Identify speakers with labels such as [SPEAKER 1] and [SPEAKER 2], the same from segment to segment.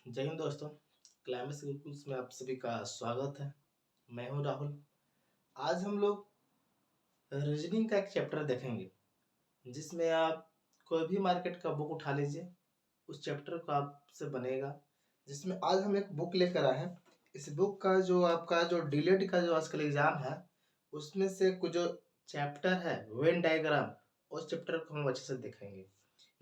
[SPEAKER 1] जय हिंद दोस्तों। क्लाइमेक्स गुरुकुल्स में आप सभी का स्वागत है। मैं हूं राहुल। आज हम लोग रीजनिंग का एक चैप्टर देखेंगे, जिसमें आप कोई भी मार्केट का बुक उठा लीजिए, उस चैप्टर का आपसे बनेगा। जिसमें आज हम एक बुक लेकर आए हैं। इस बुक का जो आपका जो डीलेट का जो आजकल एग्जाम है, उसमें से कुछ जो चैप्टर है वेन डायग्राम, उस चैप्टर को हम अच्छे से देखेंगे।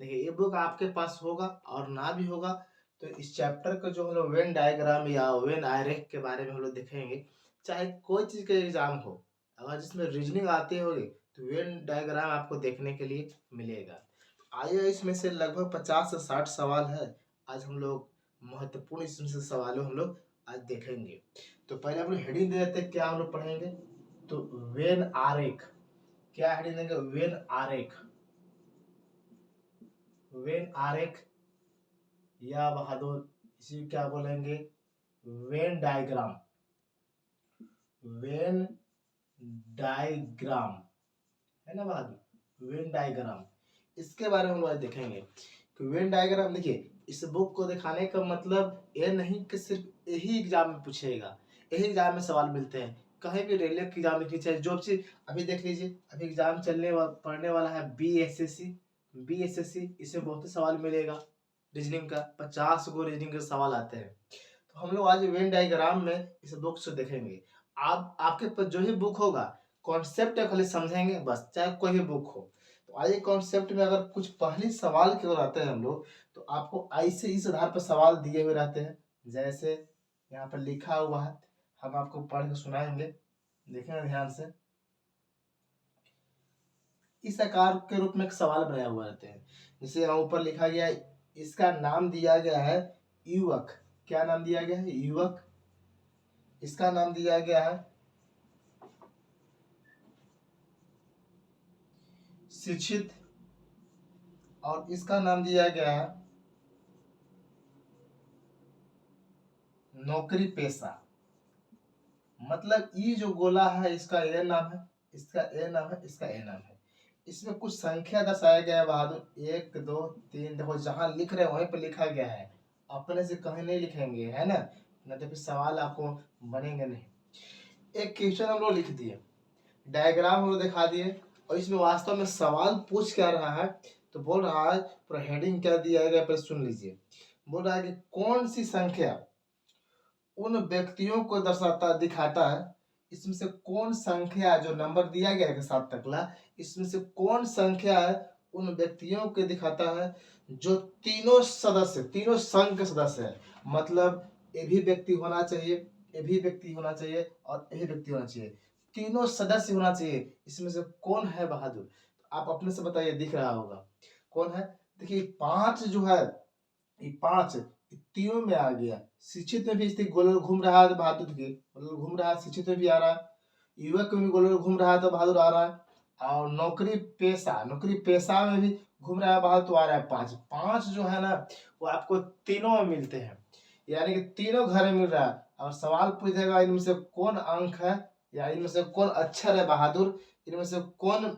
[SPEAKER 1] देखिए, ये बुक आपके पास होगा और ना भी होगा तो इस चैप्टर का जो हम लोग वेन डायग्राम या वेन आरेख के बारे में हम लोग देखेंगे। चाहे कोई चीज़ का एग्जाम हो, अगर जिसमें रीजनिंग आती होगी तो वेन डायग्राम आपको देखने के लिए मिलेगा। आइए, इसमें से लगभग 50 से 60 सवाल है। आज हम लोग महत्वपूर्ण इसमें से सवालों हम लोग आज देखेंगे। तो पहले हम लोग हेडिंग दे देते हैं, क्या हम लोग पढ़ेंगे। तो वेन आरेख, क्या हेडिंग देंगे? वेन आरेख। वेन आरेख या बहादुर, इसी क्या बोलेंगे? Venn diagram. वेन डायग्राम है ना बहादुर? वेन डायग्राम, इसके बारे में हम आज देखेंगे कि वेन डायग्राम। देखिए, इस बुक को दिखाने का मतलब ये नहीं कि सिर्फ यही एग्जाम में पूछेगा, यही एग्जाम में सवाल मिलते हैं। कहीं भी रेलवे की एग्जाम लिखी, चाहे जो चीज अभी देख लीजिए, अभी एग्जाम पढ़ने वाला है बी एस एस सी। इसमें बहुत ही सवाल मिलेगा रीजनिंग का, 50 गो रीजनिंग के सवाल आते हैं। तो हम लोग आज वेन डायग्राम में इस बुक से देखेंगे। आप आपके पास जो ही बुक होगा, कॉन्सेप्ट खाली समझेंगे बस, चाहे कोई भी बुक हो। तो आइए, कॉन्सेप्ट में अगर कुछ पहले सवाल की ओर आते हैं हम लोग, तो आपको ऐसे इस आधार पर सवाल दिए हुए रहते हैं, जैसे यहाँ पर लिखा हुआ है। हम आपको पढ़ के सुनाएंगे, देखें ध्यान से। इस आकार के रूप में एक सवाल बनाया हुआ रहते हैं। जैसे यहाँ ऊपर लिखा गया है, इसका नाम दिया गया है युवक। क्या नाम दिया गया है? युवक। इसका नाम दिया गया है शिक्षित, और इसका नाम दिया गया है नौकरी पेशा। मतलब ये जो गोला है, इसका ए नाम है, इसका ए नाम है, इसका ए नाम है। इसमें कुछ संख्या दर्शाया गया है बहादुर, 1 2 3। देखो, जहां लिख रहे हैं वहीं पे लिखा गया है, अपने से कहीं नहीं लिखेंगे, है ना? नहीं तो फिर सवाल आपको बनेंगे नहीं। एक क्वेश्चन हम लोग लिख दिए, डायग्राम हम लोग दिखा दिए, और इसमें वास्तव में सवाल पूछ क्या रहा है। तो बोल रहा है, पूरा हेडिंग क्या दिया गया पहले सुन लीजिए। बोल रहा है कि कौन सी संख्या उन व्यक्तियों को दर्शाता दिखाता है, इसमें से कौन संख्या जो नंबर दिया गया है 7 तकला, इसमें से कौन संख्या है उन व्यक्तियों को दिखाता है जो तीनों सदस्य, तीनों संघ के सदस्य है। मतलब ये भी व्यक्ति होना चाहिए, ये भी व्यक्ति होना चाहिए, और यही व्यक्ति होना चाहिए, तीनों सदस्य होना चाहिए। इसमें से कौन है बहादुर? आप अपने से बताइए, दिख रहा होगा कौन है। देखिए, 5 जो है, ये 5 तीनों में आ गया। शिक्षित में भी स्थिति गोल घूम रहा है तो बहादुर के गोल घूम रहा है, शिक्षित में भी आ रहा है। युवक में भी गोल घूम रहा है तो बहादुर आ रहा है। और नौकरी पेशा में भी घूम रहा है बहादुर, तो आ रहा है 5। 5 जो है ना, वो आपको तीनों में मिलते हैं, यानी कि तीनों घर में मिल रहा है। और सवाल पूछेगा, इनमें से कौन अंक है, या इनमें से कौन अक्षर है बहादुर, इनमें से कौन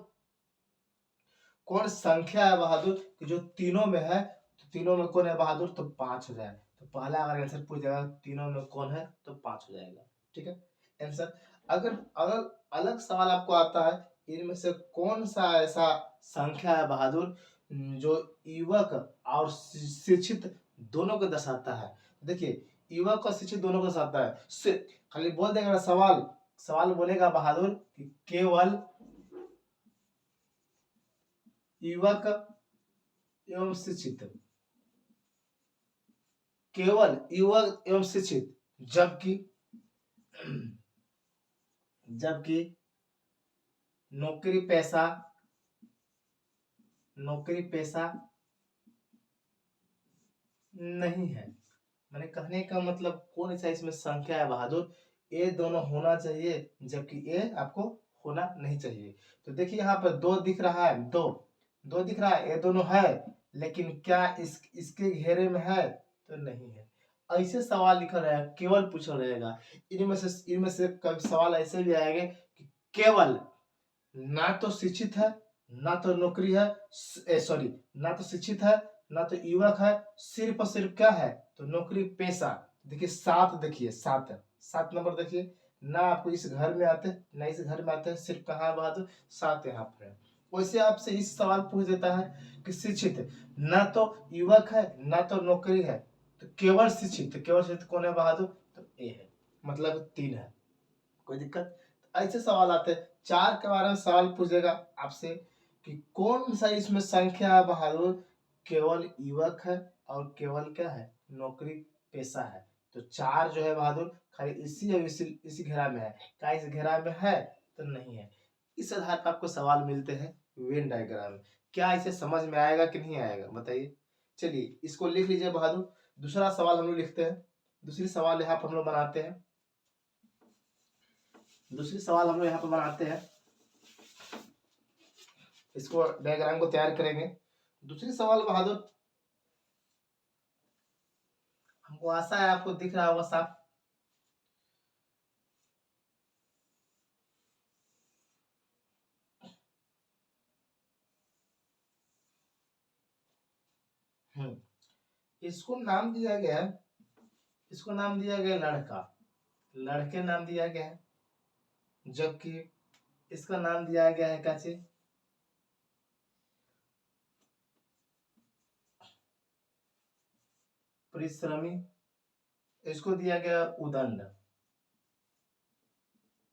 [SPEAKER 1] कौन संख्या है बहादुर कि जो तीनों में है। तो तीनों में कौन है बहादुर? तो 5 हो जाए। तो पहला अगर आंसर पूछ जाएगा तीनों में कौन है, तो 5 हो जाएगा। ठीक है आंसर। अगर अगर अलग सवाल आपको आता है, इनमें से कौन सा ऐसा संख्या है बहादुर जो युवक और शिक्षित दोनों को दर्शाता है। देखिए, युवक और शिक्षित दोनों को दर्शाता है। खाली बोल देगा ना, सवाल सवाल बोलेगा बहादुर कि केवल युवक एवं शिक्षित, केवल युवक एवं शिक्षित। जबकि जबकि नौकरी पेशा, नौकरी पेशा नहीं है। मैंने कहने का मतलब कौन सा इसमें संख्या है बहादुर? ये दोनों होना चाहिए, जबकि ये आपको होना नहीं चाहिए। तो देखिए, यहाँ पर 2 दिख रहा है, 2 2 दिख रहा है, ये दोनों है, लेकिन क्या इसके घेरे में है? तो नहीं है। ऐसे सवाल लिखा रहेगा, केवल पूछा रहेगा। इनमें से कभी सवाल ऐसे भी आएंगे कि केवल ना तो शिक्षित है, ना तो नौकरी है, सॉरी, ना तो शिक्षित है, ना तो युवक है, सिर्फ और सिर्फ क्या है? तो नौकरी पेशा, देखिए 7, देखिए 7 है, 7 नंबर देखिए, ना आपको इस घर में आते ना इस घर में आते हैं, सिर्फ कहाँ बहादुर 7 यहाँ पर है। वैसे आपसे इस सवाल पूछ देता है कि शिक्षित ना तो युवक है ना तो नौकरी है, तो केवल शिक्षित, तो केवल शिक्षित कौन है बहादुर, तो ए है, मतलब 3 है। कोई दिक्कत, ऐसे सवाल आते हैं। 4 के बारे में सवाल पूछेगा आपसे कि कौन सा इसमें संख्या है बहादुर, केवल युवक है और केवल क्या है, नौकरी पेशा है। तो 4 जो है बहादुर खाली इसी और इसी घेरा में है, क्या इस घेरा में है, तो नहीं है। इस आधार पर आपको सवाल मिलते हैं वेन डायग्राम। क्या इसे समझ में आएगा कि नहीं आएगा बताइए। चलिए इसको लिख लीजिए बहादुर। दूसरा सवाल हम लोग लिखते हैं, दूसरी सवाल यहाँ पर हम लोग बनाते हैं, दूसरी सवाल हम लोग यहाँ पर बनाते हैं, इसको डायग्राम को तैयार करेंगे। दूसरी सवाल बहादुर, हमको आशा है आपको दिख रहा होगा साफ। इसको नाम दिया गया है, इसको नाम दिया गया लड़का, लड़के नाम दिया गया है, जबकि इसका नाम दिया गया है क्या चीज, परिश्रमी। इसको दिया गया उदंड,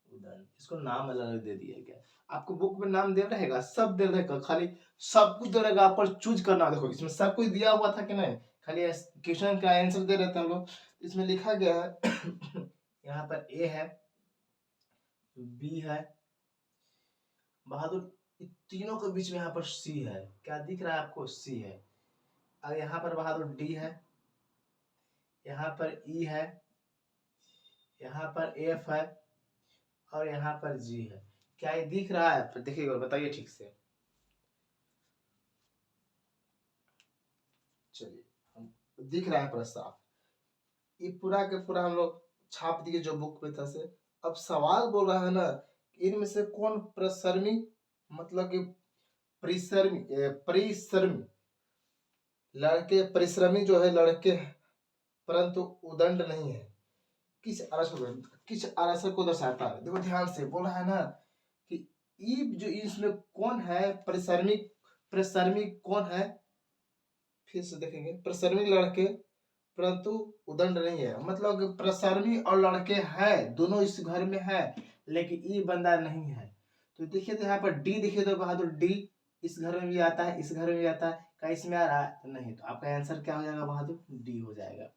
[SPEAKER 1] उदंड, इसको नाम अलग अलग दे दिया गया। आपको बुक में नाम दे रहेगा, सब दे रहेगा, खाली सब कुछ दे रहेगा, आपको चूज करना। देखो इसमें सब कुछ दिया हुआ था कि नहीं, खाली क्वेश्चन का आंसर दे रहे थे हम लोग। इसमें लिखा गया है यहाँ पर ए है, बी है बहादुर, तीनों के बीच में यहाँ पर सी है, क्या दिख रहा है आपको, सी है। और यहाँ पर बहादुर डी है, यहाँ पर ई है, यहाँ पर एफ है और यहाँ पर जी है। क्या ये दिख रहा है, तो देखिए बताइए ठीक से। चलिए हम दिख रहा है पूरा साफ, ये पूरा के पूरा हम लोग छाप दिए जो बुक में था से। अब सवाल बोल रहा है ना, इनमें से कौन परिश्रमी, मतलब कि परिश्रमी, परिश्रमी लड़के, परिश्रमी जो है लड़के हैं, परंतु उदंड नहीं है, किस आरसर, किस आरसर को दर्शाता है। देखो ध्यान से बोल रहा है ना कि ई जो इसमें कौन है परिश्रमी, परिश्रमी कौन है, फिर से देखेंगे, परिश्रमी लड़के परंतु उदंड नहीं है, मतलब कि परिश्रमी और लड़के हैं, दोनों इस घर में है, लेकिन ई बंदा नहीं है। तो देखिए तो यहाँ पर डी देखिए तो बहादुर डी इस घर में भी आता है, इस घर में भी आता है, क्या इसमें आ रहा है, तो नहीं। तो आपका आंसर क्या हो जाएगा बहादुर, डी हो जाएगा।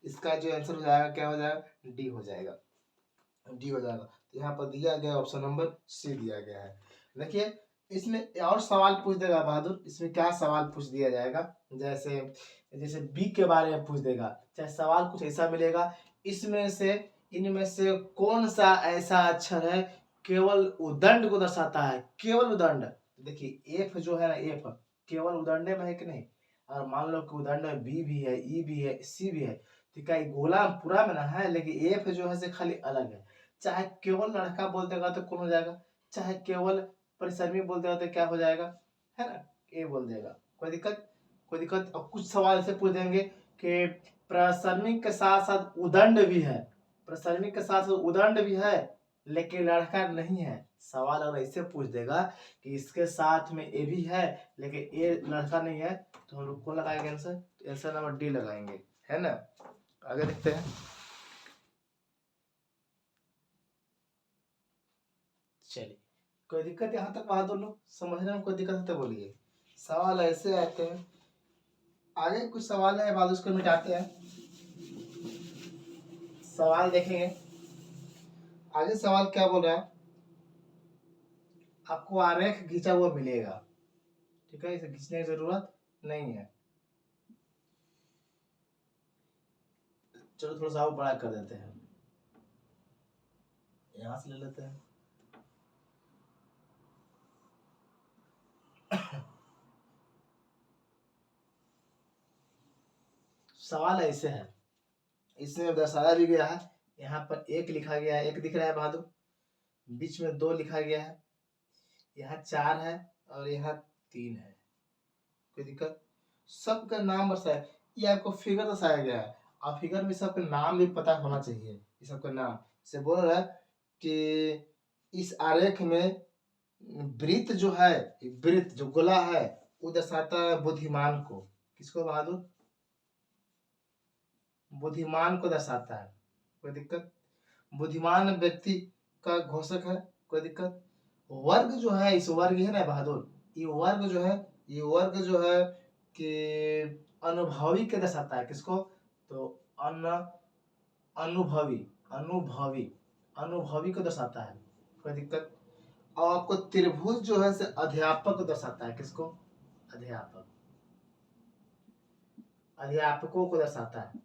[SPEAKER 1] इसका जो आंसर हो जाएगा क्या हो जाएगा, डी हो जाएगा, डी हो जाएगा। तो यहाँ पर दिया गया ऑप्शन नंबर सी दिया गया है। देखिए इसमें और सवाल पूछ देगा बहादुर, इसमें क्या सवाल पूछ दिया जाएगा, जैसे जैसे बी के बारे में पूछ देगा, चाहे सवाल कुछ ऐसा मिलेगा, इसमें से इनमें से कौन सा ऐसा अक्षर है केवल उदंड को दर्शाता है, केवल उदंड। देखिए एफ जो है ना, एफ केवल उदंड में है कि नहीं, और मान लो कि उदंड में बी भी है, ई भी है, सी भी है, तो क्या गोला पूरा में ना है, लेकिन एफ जो है से खाली अलग है। चाहे केवल लड़का बोल देगा तो कौन हो जाएगा, चाहे केवल परिश्रमी बोल देगा तो क्या हो जाएगा, है ना, ए बोल देगा। कोई दिक्कत, कोई दिक्कत। अब कुछ सवाल ऐसे पूछ देंगे कि प्रसर्मिक के साथ साथ उदंड भी है, प्रसर्मिक के साथ साथ उदंड भी है लेकिन लड़का नहीं है। सवाल अगर ऐसे पूछ देगा कि इसके साथ में ए भी है लेकिन ए लड़का नहीं है, तो हम लोग कौन लगाएंगे आंसर, तो आंसर नंबर डी लगाएंगे, है ना। आगे देखते हैं। चलिए कोई दिक्कत यहाँ तक बहादुर लोग, समझने में कोई दिक्कत है तो बोलिए। सवाल ऐसे आते हैं, आगे कुछ सवाल है बाद उसको मिटाते हैं, सवाल देखेंगे। आगे सवाल क्या बोल रहा है, आपको आरेख खींचा हुआ मिलेगा, ठीक है, इसे खींचने की जरूरत नहीं है। चलो थोड़ा सा और बड़ा कर देते हैं, यहां से ले लेते हैं। सवाल ऐसे है, इसमें दर्शाया भी गया है, यहाँ पर एक लिखा गया है, एक दिख रहा है बहादुर, बीच में 2 लिखा गया है, यहाँ 4 है और यहाँ 3 है। कोई दिक्कत, सबका नाम दर्शाया, ये आपको फिगर दर्शाया गया है। और फिगर में सबका नाम भी पता होना चाहिए, ये सबका नाम से बोल रहा है कि इस आरेख में वृत्त जो है, वृत्त जो गोला है वो दर्शाता है बुद्धिमान को। किसको बहादुर? बुद्धिमान को दर्शाता है। कोई दिक्कत? बुद्धिमान व्यक्ति का घोषक है, कोई दिक्कत? वर्ग जो है, इस वर्ग है ना बहादुर, ये वर्ग जो है, ये वर्ग जो है कि अनुभवी के दर्शाता है। किसको? तो अनुभवी, अनुभवी, अनुभवी को दर्शाता है। कोई दिक्कत? और आपको त्रिभुज जो है से अध्यापक को दर्शाता है। किसको? अध्यापक, अध्यापकों को दर्शाता है।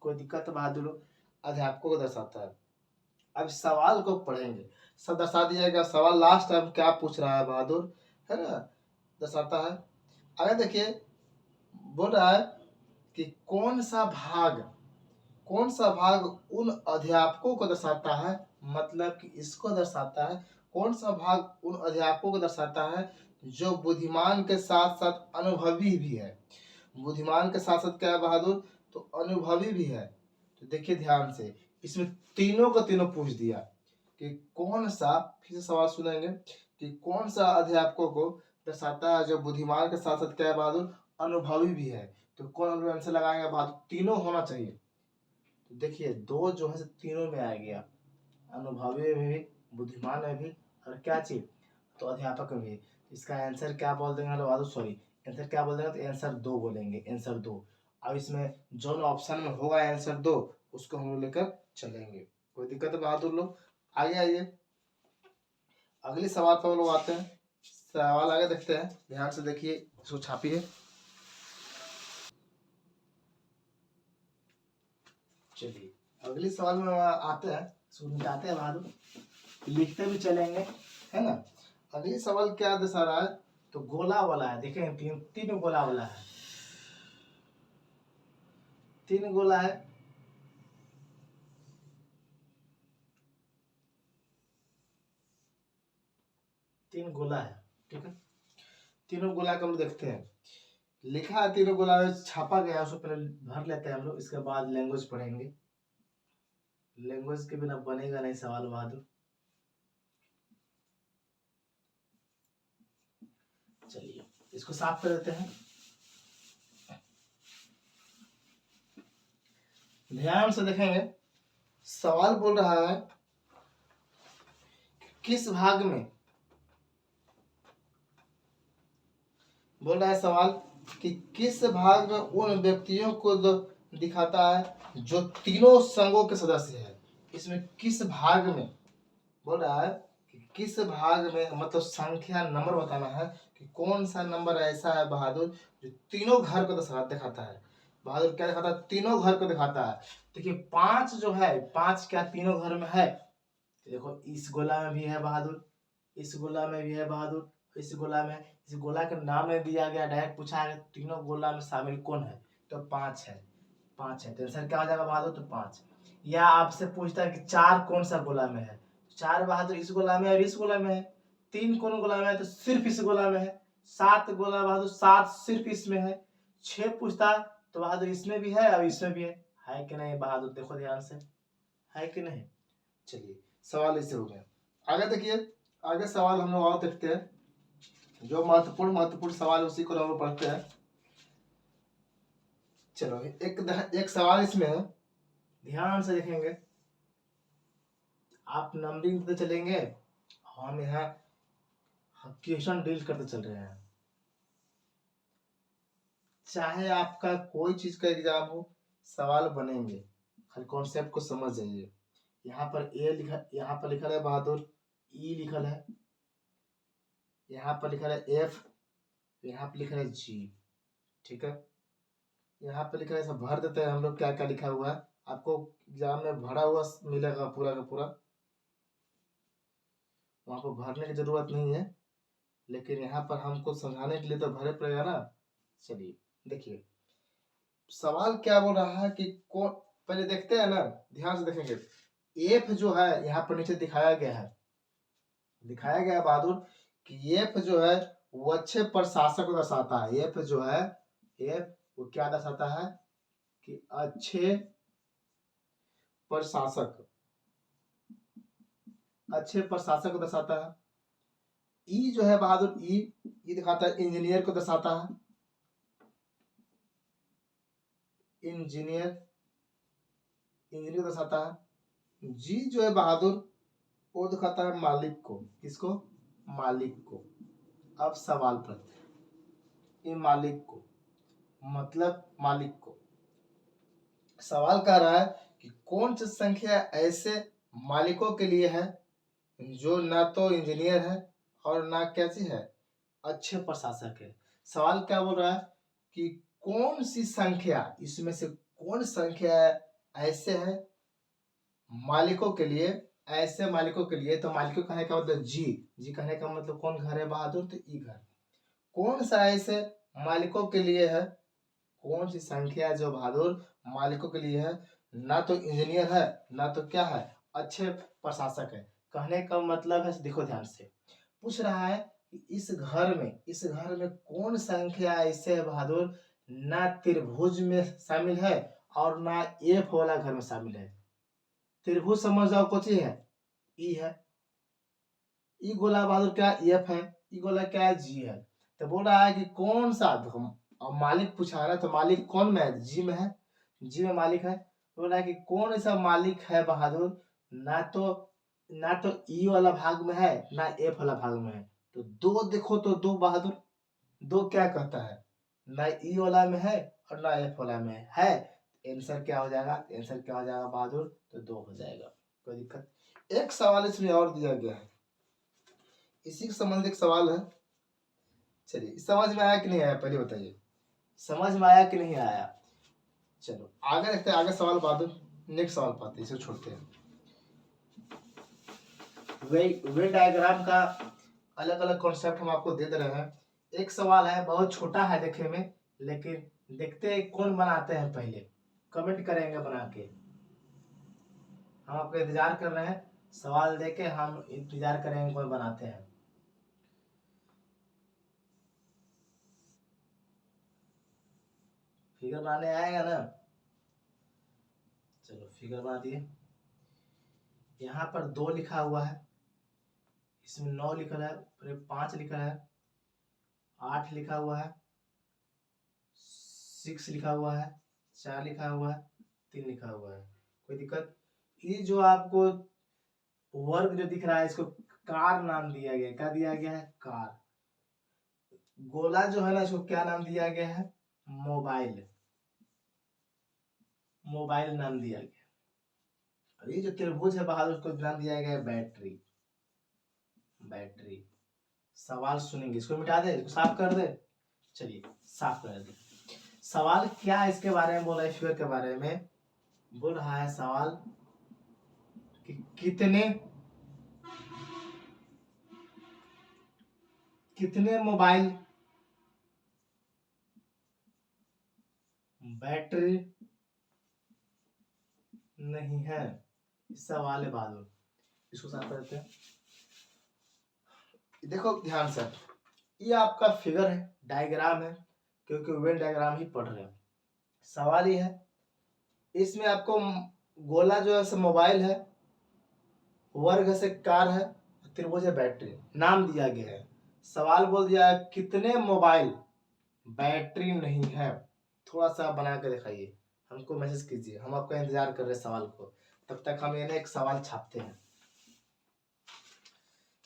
[SPEAKER 1] कोई दिक्कत बहादुर? अध्यापकों को दर्शाता है। अब सवाल को पढ़ेंगे, सब दर्शा दिया गया। सवाल लास्ट टाइम क्या पूछ रहा है बहादुर, है ना, दर्शाता है। आगे देखिए, बोल रहा है कि कौन सा भाग, कौन सा भाग उन अध्यापकों को दर्शाता है, मतलब कि इसको दर्शाता है। कौन सा भाग उन अध्यापकों को दर्शाता है जो बुद्धिमान के साथ साथ अनुभवी भी है। बुद्धिमान के साथ साथ क्या है बहादुर? तो अनुभवी भी है। तो देखिए ध्यान से, इसमें तीनों को तीनों पूछ दिया कि कौन सा, फिर से सवाल सुनेंगे, कि कौन सा अध्यापकों को दर्शाता है जो बुद्धिमान के साथ साथ क्या है बहादुर? अनुभवी भी है। तो कौन आंसर लगाएंगे बहादुर? तीनों होना चाहिए। तो देखिए दो जो है तीनों में आ गया, अनुभवी में भी, बुद्धिमान में भी, और क्या चीज? तो अध्यापक में भी। इसका आंसर क्या बोल देंगे बहादुर? सॉरी, आंसर क्या बोल देंगे? तो आंसर दो बोलेंगे, आंसर दो। अब इसमें जो ऑप्शन में होगा आंसर दो, उसको हम लोग लेकर चलेंगे। कोई दिक्कत है बहादुर लोग? आगे आइए, अगले सवाल पर हम लोग आते हैं। सवाल आगे देखते हैं, ध्यान से देखिए, इसको छापिए। चलिए अगले सवाल में आते हैं, सुनते हैं बहादुर, लिखते भी चलेंगे, है ना। अगले सवाल क्या दर्शा रहा है? तो गोला वाला है, देखें तीन तीन गोला वाला है, तीन गोला है। तीन गोला है, ठीक है। तीनों गोला को हम देखते हैं, लिखा है तीनों गोला में, छापा गया, उसको पहले भर लेते हैं हम लोग, इसके बाद लैंग्वेज पढ़ेंगे। लैंग्वेज के बिना बनेगा नहीं सवाल बहादुर। चलिए इसको साफ कर देते हैं, ध्यान से देखेंगे। सवाल बोल रहा है किस भाग में, बोल रहा है सवाल कि किस भाग में उन व्यक्तियों को दिखाता है जो तीनों संघों के सदस्य है। इसमें किस भाग में बोल रहा है कि किस भाग में, मतलब संख्या नंबर बताना है कि कौन सा नंबर ऐसा है बहादुर जो तीनों घर को दिखाता है। बहादुर क्या दिखाता है? तीनों घर को दिखाता है। देखिए पांच जो है, पांच क्या तीनों घर में है? देखो इस गोला में भी है बहादुर, इस गोला में भी है बहादुर, इस गोला में, इस गोला के नाम में दिया गया, डायरेक्ट पूछा है तीनों गोला में शामिल कौन है, तो पांच है, पांच है। तो आंसर क्या हो जाएगा बहादुर? तो पांच। या आपसे पूछता है कि चार कौन सा गोला में है, चार बहादुर इस गोला में और इस गोला में है। तीन कौन गोला में है? तो सिर्फ इस गोला में है। सात गोला बहादुर, सात सिर्फ इसमें है। छह पूछता है तो बहादुर इसमें भी है और इसमें भी है कि नहीं बहादुर? देखो ध्यान से, है कि नहीं। चलिए सवाल इससे हो गया। आगे देखिए, आगे सवाल हम लोग और देखते हैं, जो महत्वपूर्ण महत्वपूर्ण सवाल उसी को हम लोग पढ़ते हैं। चलो एक सवाल इसमें है, ध्यान से देखेंगे। आप नंबरिंग देते चलेंगे, हम यहाँ क्वेश्चन डील करते चल रहे हैं। चाहे आपका कोई चीज का एग्जाम हो, सवाल बनेंगे, खाली कॉन्सेप्ट को समझ जाइए। यहाँ पर ए लिखा, यहाँ पर लिखा है बहादुर, ई लिखल है, यहाँ पर लिखा है एफ, यहाँ पर लिखा है जी, ठीक है। यहाँ पे लिखा है, ऐसा भर देते हैं हम लोग क्या क्या लिखा हुआ है, आपको एग्जाम में भरा हुआ मिलेगा पूरा का पूरा, वहाँ पर भरने की जरूरत नहीं है, लेकिन यहाँ पर हमको समझाने के लिए तो भरे पड़ेगा ना। चलिए देखिए सवाल क्या बोल रहा है कि कौन, पहले देखते हैं ना, ध्यान से देखेंगे। एफ जो है यहाँ पर नीचे दिखाया गया है, दिखाया गया है बहादुर कि एफ जो है वो अच्छे प्रशासक को दर्शाता है। एफ जो है, एफ वो क्या दर्शाता है? कि अच्छे प्रशासक, अच्छे प्रशासक को दर्शाता है। ई जो है बहादुर, ई दिखाता है इंजीनियर को दर्शाता है, इंजीनियर, इंजीनियर को दर्शाता है। जी जो है बहादुर, वो दिखाता है मालिक को, किसको? मालिक को। अब सवाल पर, ये मालिक को मतलब मालिक को सवाल कह रहा है कि कौन सी संख्या ऐसे मालिकों के लिए है जो ना तो इंजीनियर है और ना कैसी है, अच्छे प्रशासक है। सवाल क्या बोल रहा है कि कौन सी संख्या, इसमें से कौन संख्या ऐसे है मालिकों के लिए, ऐसे मालिकों के लिए। तो मालिकों कहने का मतलब जी कहने का मतलब कौन घर है बहादुर? तो ई घर। कौन सा ऐसे मालिकों के लिए है, कौन सी संख्या जो बहादुर मालिकों के लिए है, ना तो इंजीनियर है ना तो क्या है, अच्छे प्रशासक है। कहने का मतलब है, देखो ध्यान से पूछ रहा है कि इस घर में कौन संख्या ऐसे है बहादुर, ना त्रिभुज में शामिल है और ना एफ वाला घर में शामिल है। त्रिभुज समझ जाओ कुछ ही है, ई है, ई गोला बहादुर क्या एफ है, ई गोला क्या है, जी है। तो बोल रहा है कि कौन सा, अब मालिक पूछा है ना, तो मालिक कौन में है? जी में है, जी में मालिक है। बोल रहा है कि कौन सा मालिक है बहादुर, ना तो ई वाला भाग में है ना एफ वाला भाग में है। तो दो देखो तो दो बहादुर, दो क्या कहता है, ना ई वाला में है और ना एफ वाला में है। आंसर क्या हो जाएगा? आंसर क्या हो जाएगा बहादुर? तो दो हो जाएगा, कोई दिक्कत। एक सवाल इसमें और दिया गया है, इसी से संबंधित एक सवाल है। चलिए, समझ में आया कि नहीं आया पहले बताइए, समझ में आया कि नहीं आया? चलो आगे देखते हैं, आगे सवाल बहादुर, नेक्स्ट सवाल पाते हैं, इसे छोड़ते हैं। वे डायग्राम का अलग अलग कॉन्सेप्ट हम आपको दे रहे हैं। एक सवाल है, बहुत छोटा है देखने में, लेकिन देखते हैं कौन बनाते हैं, पहले कमेंट करेंगे बना के। हम आपका इंतजार कर रहे हैं, सवाल देके हम इंतजार करेंगे कौन बनाते हैं। फिगर बनाने आएगा ना? चलो फिगर बना दिए। यहाँ पर 2 लिखा हुआ है, इसमें 9 लिखा है, फिर 5 लिखा है, 8 लिखा हुआ है, 6 लिखा हुआ है, 4 लिखा हुआ है, 3 लिखा हुआ है। कोई दिक्कत? ये जो आपको वर्ग जो दिख रहा है, इसको कार नाम दिया गया है। क्या दिया गया है? कार। गोला जो है ना, इसको क्या नाम दिया गया है? मोबाइल। मोबाइल नाम दिया गया। और ये जो त्रिभुज है बहादुर, उसको नाम दिया गया है बैटरी। बैटरी। सवाल सुनेंगे, इसको मिटा दे, इसको साफ कर दे। चलिए साफ कर दे। सवाल क्या है इसके बारे में बोल रहा है, फिगर के बारे में बोल रहा है सवाल कि कितने मोबाइल बैटरी नहीं है, सवाल है बहादुर। इसको साफ कर देते हैं। देखो ध्यान से, ये आपका फिगर है, डायग्राम है, क्योंकि वेन डायग्राम ही पढ़ रहे हैं। सवाल ये है, इसमें आपको गोला जो है मोबाइल है, वर्ग से कार है, त्रिभुज है बैटरी, नाम दिया गया है। सवाल बोल दिया है कितने मोबाइल बैटरी नहीं है। थोड़ा सा बना के दिखाइए, हमको मैसेज कीजिए, हम आपका इंतजार कर रहे हैं सवाल को। तब तक हम एक सवाल छापते हैं,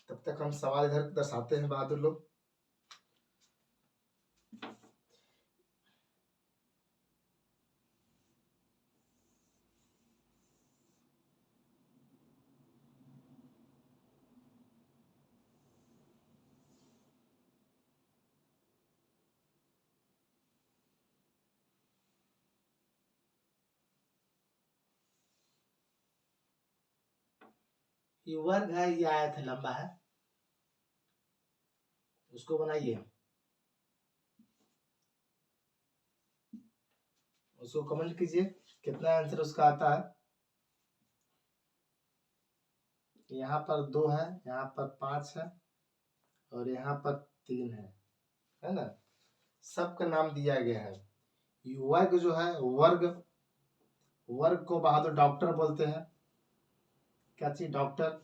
[SPEAKER 1] तब तक हम सवाल इधर दर्शाते हैं बहादुर लोग। ये वर्ग है, ये आयत है, लंबा है, उसको बनाइए, उसको कमेंट कीजिए कितना आंसर उसका आता है। यहाँ पर 2 है, यहाँ पर 5 है और यहाँ पर 3 है ना? सबका नाम दिया गया है। वर्ग जो है वर्ग, वर्ग को बहादुर डॉक्टर बोलते हैं। क्या चीज? डॉक्टर।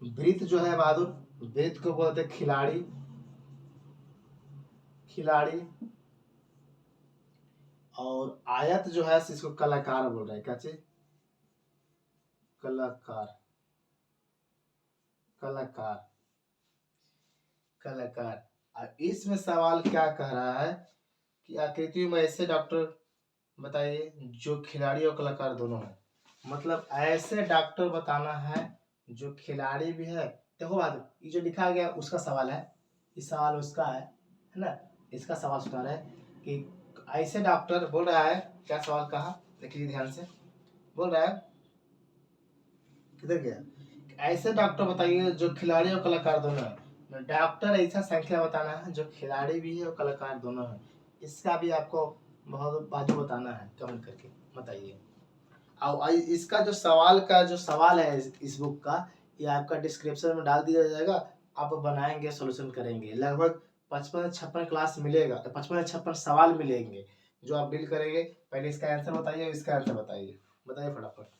[SPEAKER 1] वृत्त जो है बहादुर, वृत्त को बोलते हैं खिलाड़ी, खिलाड़ी। और आयत जो है इसको कलाकार बोल रहे हैं। क्या चीज? कलाकार, कलाकार, कलाकार। और इसमें सवाल क्या कह रहा है कि आकृति में ऐसे डॉक्टर बताइए जो खिलाड़ी और कलाकार दोनों है। मतलब ऐसे डॉक्टर बताना है जो खिलाड़ी भी है। देखो बात, ये जो लिखा गया उसका सवाल है, इस सवाल उसका है ना। इसका सवाल सुना रहा है कि ऐसे डॉक्टर बोल रहा है। क्या सवाल कहा देखिए ध्यान से, बोल रहा है किधर गया, ऐसे डॉक्टर बताइए जो खिलाड़ी और कलाकार दोनों है। डॉक्टर ऐसा संख्या बताना है जो खिलाड़ी भी है और कलाकार दोनों है। इसका भी आपको बहुत बाजू बताना है, कमेंट करके बताइए। और इसका जो सवाल का जो सवाल है इस बुक का, ये आपका डिस्क्रिप्शन में डाल दिया जाएगा। आप बनाएंगे, सॉल्यूशन करेंगे। लगभग 55-56 क्लास मिलेगा, 55-56 सवाल मिलेंगे जो आप डील करेंगे। पहले इसका आंसर बताइए, इसका आंसर बताइए, बताइए फटाफट।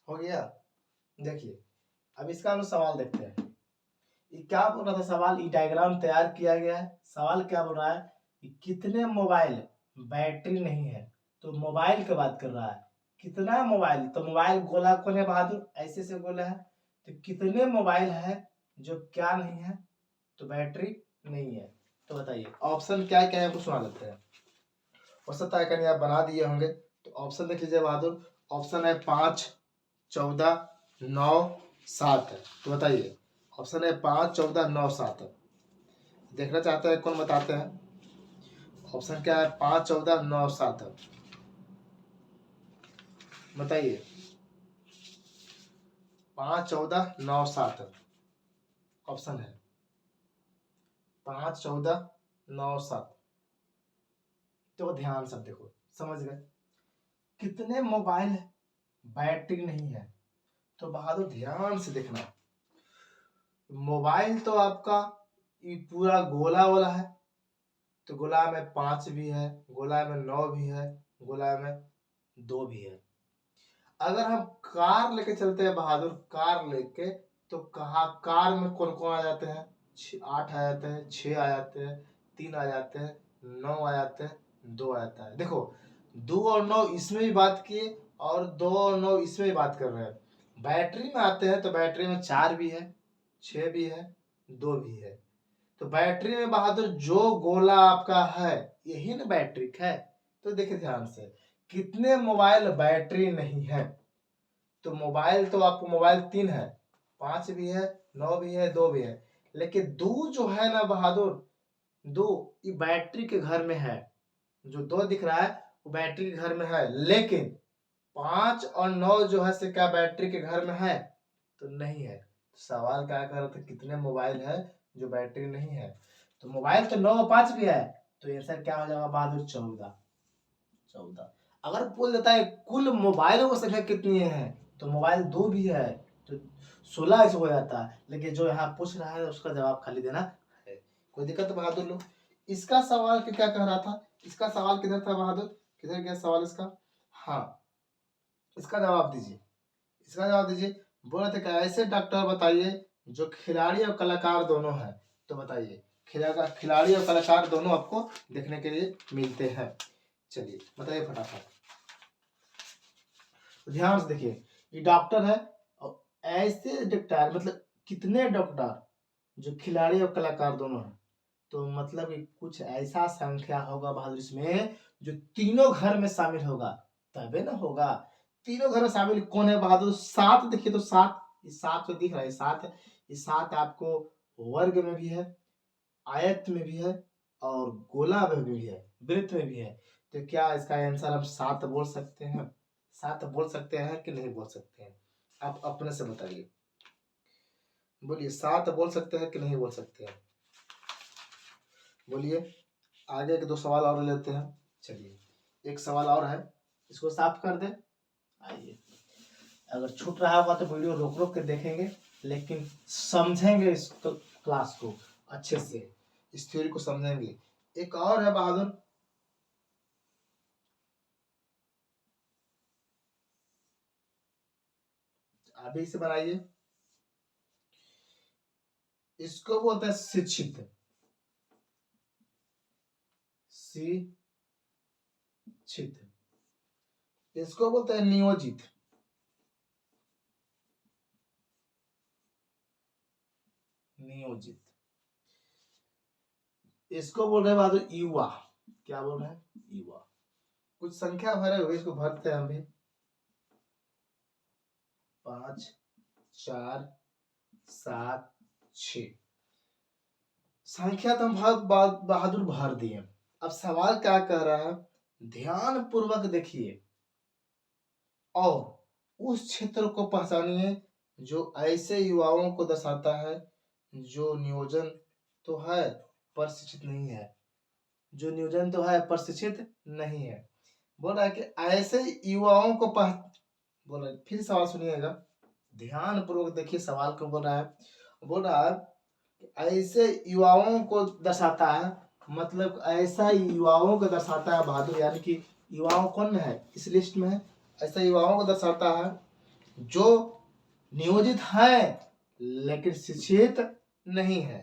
[SPEAKER 1] हो गया? देखिए अब इसका हम सवाल देखते हैं। ये क्या बोल रहा था सवाल, ये डायग्राम तैयार किया गया है। सवाल क्या बोल रहा है कि कितने मोबाइल बैटरी नहीं है। तो मोबाइल की बात कर रहा है, कितना मोबाइल। तो मोबाइल गोला कौन है बहादुर, ऐसे से गोला है। तो कितने मोबाइल है जो क्या नहीं है, तो बैटरी नहीं है। तो बताइए ऑप्शन क्या क्या है, कुछ सुना देते हैं। हो सकता है कहीं आप बना दिए होंगे। तो ऑप्शन देख लीजिए बहादुर। ऑप्शन है 5, 14, 9, 7। तो बताइए ऑप्शन है 5, 14, 9, 7। देखना चाहते हैं कौन बताते हैं। ऑप्शन क्या है? 5, 14, 9, 7। बताइए 5, 14, 9, 7 ऑप्शन है। 5, 14, 9, 7। तो ध्यान से देखो, समझ गए कितने मोबाइल बैटरी नहीं है। तो बहादुर ध्यान से देखना, मोबाइल तो आपका ये पूरा गोला वाला है। तो गोला में 5 भी है, गोला में 9 भी है, गोला में 2 भी है। अगर हम कार लेके चलते हैं बहादुर, कार लेके, तो कहा कार में कौन कौन आ जाते हैं? 8 आ जाते हैं, 6 आ जाते हैं, 3 आ जाते हैं, 9 आ जाते हैं, 2 आ जाता है। देखो 2 और 9 इसमें भी बात किए, और 2 और 9 इसमें भी बात कर रहे हैं। बैटरी में आते हैं तो बैटरी में 4 भी है, 6 भी है, 2 भी है। तो बैटरी में बहादुर जो गोला आपका है यही ना बैटरी है। तो देखिए ध्यान से, कितने मोबाइल बैटरी नहीं है। तो मोबाइल तो आपको मोबाइल 3 है, 5 भी है, 9 भी है, 2 भी है। लेकिन 2 जो है ना बहादुर, 2 ये बैटरी के घर में है। जो 2 दिख रहा है वो बैटरी के घर में है। लेकिन 5 और 9 जो है से क्या बैटरी के घर में है? तो नहीं है। तो सवाल क्या कर रहा था, कितने मोबाइल है जो बैटरी नहीं है। तो मोबाइल तो 9 और 5 भी है। तो आंसर क्या हो जाएगा बहादुर? 14, 14। अगर बोल देता है कुल मोबाइलों की संख्या कितनी है, तो मोबाइल 2 भी है, तो 16 ऐसे हो जाता है। लेकिन जो यहाँ पूछ रहा है उसका जवाब खाली देना है। कोई दिक्कत बहादुर लोग? इसका सवाल क्या कह रहा था, इसका सवाल किधर था बहादुर, किधर गया सवाल इसका? हाँ, इसका जवाब दीजिए, इसका जवाब दीजिए। बोल रहे थे कि ऐसे डॉक्टर बताइए जो खिलाड़ी और कलाकार दोनों है। तो बताइए खिलाड़ी और कलाकार दोनों आपको देखने के लिए मिलते हैं। चलिए बताइए फटाफट। तो ध्यान से देखिए, ये डॉक्टर है, और ऐसे डॉक्टर मतलब कितने डॉक्टर जो खिलाड़ी और कलाकार दोनों हैं। तो मतलब कि कुछ ऐसा संख्या होगा बहादुर इसमें जो तीनों घर में शामिल होगा, तबे ना होगा। तीनों घर में शामिल कौन है बहादुर? 7। देखिए तो 7, ये 7 जो दिख रहा है 7 है। ये 7 आपको वर्ग में भी है, आयत में भी है, और गोला में भी है, वृत्त में भी है। तो क्या इसका आंसर हम 7 बोल सकते हैं? 7 बोल सकते हैं कि नहीं बोल सकते हैं? आप अपने से बताइए, बोलिए 7 बोल सकते हैं कि नहीं बोल सकते हैं? बोलिए। आगे के 2 सवाल और लेते हैं। चलिए एक सवाल और है। इसको साफ कर दे। आइए, अगर छूट रहा होगा तो वीडियो रोक रोक के देखेंगे, लेकिन समझेंगे इस क्लास को अच्छे से, इस थ्योरी को समझेंगे। एक और है बहादुर, अभी इसे बनाइए। इसको बोलते हैं शिक्षित, शिक्षित। इसको बोलते हैं नियोजित, नियोजित। इसको बोल रहे हैं बहादुर युवा। क्या बोल रहे हैं? युवा। कुछ संख्या भरे हुए, इसको भरते हैं हम भी। 5 4 7 6 संख्या तो हम बहादुर भर दिए। अब सवाल क्या कह रहा है, ध्यान पूर्वक देखिए और उस क्षेत्र को पहचानिए जो ऐसे युवाओं को दर्शाता है जो नियोजन तो है पर शिक्षित नहीं है, जो नियोजन तो है पर शिक्षित नहीं है। बोल रहा है कि ऐसे युवाओं को बोल रहा है, फिर सवाल सुनिएगा, ध्यान पूर्वक देखिए सवाल को। बोल रहा है ऐसे युवाओं को दर्शाता है, मतलब ऐसा युवाओं को दर्शाता है बहादुर, यानी कि युवाओं कौन में है, इस लिस्ट में है। ऐसा युवाओं को दर्शाता है जो नियोजित है लेकिन शिक्षित नहीं है।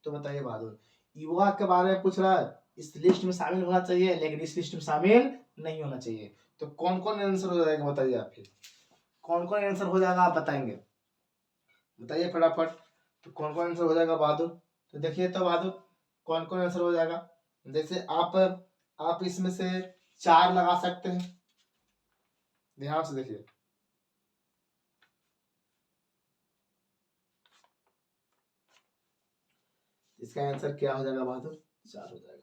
[SPEAKER 1] तो बताइए बहादुर, युवा के बारे में पूछ रहा है, इस लिस्ट में शामिल होना चाहिए लेकिन इस लिस्ट में शामिल नहीं होना चाहिए। तो कौन कौन आंसर हो जाएगा बताइए आप, फिर कौन कौन आंसर हो जाएगा आप बताएंगे, बताइए फटाफट। तो कौन कौन आंसर हो जाएगा बहादुर? तो देखिए तो बहादुर कौन कौन आंसर हो जाएगा। जैसे आप इसमें से 4 लगा सकते हैं, ध्यान से देखिए। इसका आंसर क्या हो जाएगा बहादुर? 4 हो जाएगा।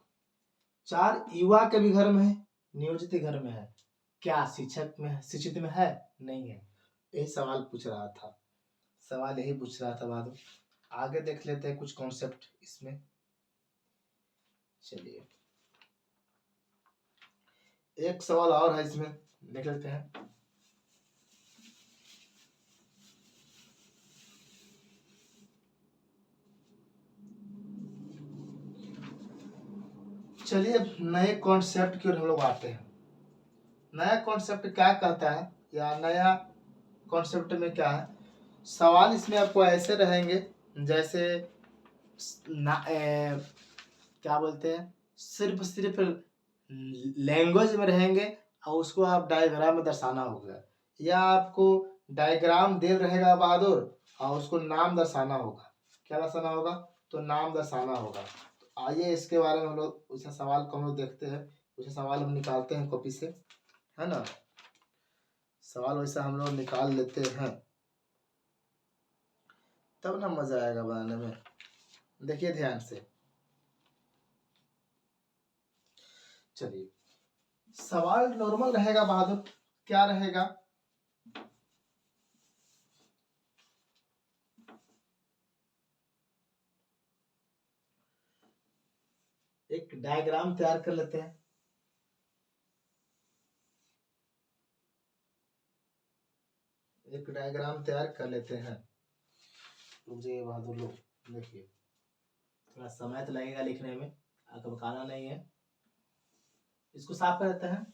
[SPEAKER 1] 4 युवा के भी घर में है, नियोजित घर में है, क्या शिक्षक में है, शिक्षित में है? नहीं है। यही सवाल पूछ रहा था, सवाल यही पूछ रहा था बहादुर। आगे देख लेते हैं कुछ कॉन्सेप्ट इसमें। चलिए एक सवाल और है इसमें, देख लेते हैं। चलिए नए कॉन्सेप्ट की ओर हम लोग आते हैं। नया कॉन्सेप्ट क्या कहता है, या नया कॉन्सेप्ट में क्या है, सवाल इसमें आपको ऐसे रहेंगे जैसे क्या बोलते हैं, सिर्फ लैंग्वेज में रहेंगे और उसको आप डायग्राम में दर्शाना होगा, या आपको डायग्राम दे रहेगा बहादुर और उसको नाम दर्शाना होगा। क्या दर्शाना होगा? तो नाम दर्शाना होगा। तो आइए इसके बारे में हम लोग उसे सवाल को हम लोग देखते हैं, उसे सवाल हम निकालते हैं कॉपी से, है ना। सवाल वैसा हम लोग निकाल लेते हैं, तब ना मजा आएगा बनाने में। देखिए ध्यान से, चलिए सवाल नॉर्मल रहेगा बहादुर। क्या रहेगा? एक डायग्राम तैयार कर लेते हैं। एक डायग्राम तैयार कर लेते हैं। मुझे बहादुर लोग देखिए, थोड़ा समय तो लगेगा लिखने में, आपको बताना नहीं है। इसको साफ कर देते हैं।